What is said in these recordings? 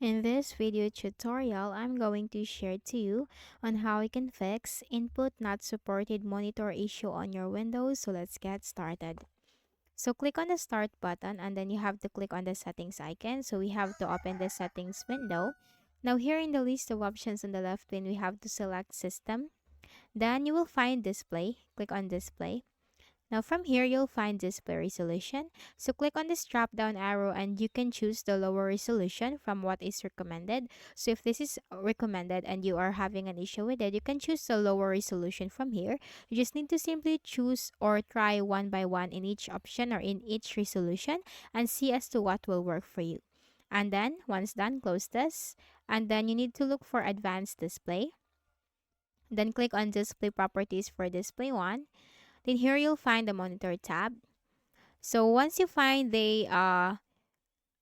In this video tutorial, I'm going to share to you on how you can fix input not supported monitor issue on your Windows. So let's get started. So click on the start button and then you have to click on the settings icon. So we have to open the settings window. Now here in the list of options on the left pane, we have to select system. Then you will find display. Click on display. Now from here, you'll find display resolution. So click on this drop down arrow and you can choose the lower resolution from what is recommended. So if this is recommended and you are having an issue with it, you can choose the lower resolution from here. You just need to simply choose or try one by one in each option or in each resolution and see as to what will work for you. And then once done, close this. And then you need to look for advanced display. Then click on display properties for display 1. Then here you'll find the monitor tab. So once you find a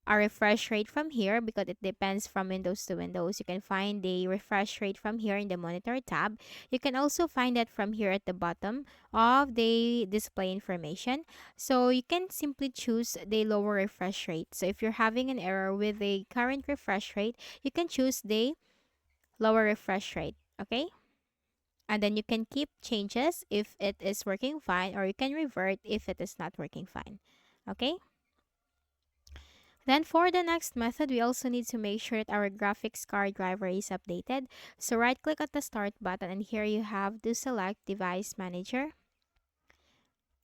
refresh rate from here, because it depends from Windows to Windows, you can find the refresh rate from here in the monitor tab. You can also find that from here at the bottom of the display information. So you can simply choose the lower refresh rate. So if you're having an error with the current refresh rate, you can choose the lower refresh rate. Okay? And then you can keep changes if it is working fine, or you can revert if it is not working fine. Okay? Then for the next method, we also need to make sure that our graphics card driver is updated. So right click at the start button and here you have to select device manager.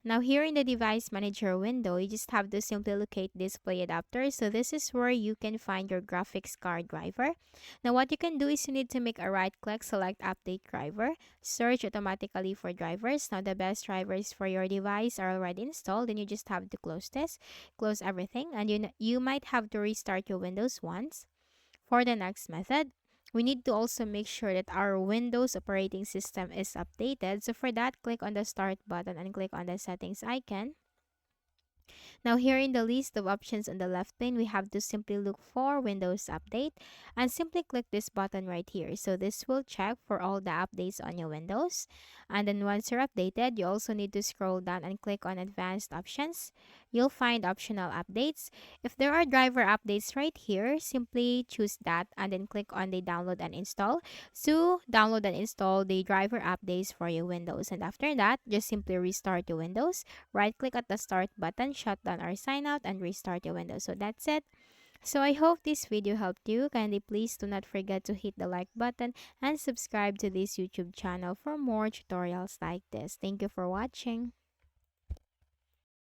Now here in the device manager window, you just have to simply locate display adapter. So this is where you can find your graphics card driver. Now what you can do is you need to make a right click, select update driver, search automatically for drivers. Now the best drivers for your device are already installed. Then you just have to close this, close everything, and you might have to restart your Windows once. For the next method, we need to also make sure that our Windows operating system is updated. So for that, click on the start button and click on the settings icon. Now here in the list of options on the left pane, we have to simply look for Windows Update and simply click this button right here. So this will check for all the updates on your Windows. And then once you're updated, you also need to scroll down and click on Advanced Options. You'll find optional updates. If there are driver updates right here, simply choose that and then click on the download and install. So download and install the driver updates for your Windows. And after that, just simply restart your Windows. Right click at the start button, shut down or sign out, and restart your Windows. So that's it. So I hope this video helped you. Kindly please do not forget to hit the like button and subscribe to this YouTube channel for more tutorials like this. Thank you for watching.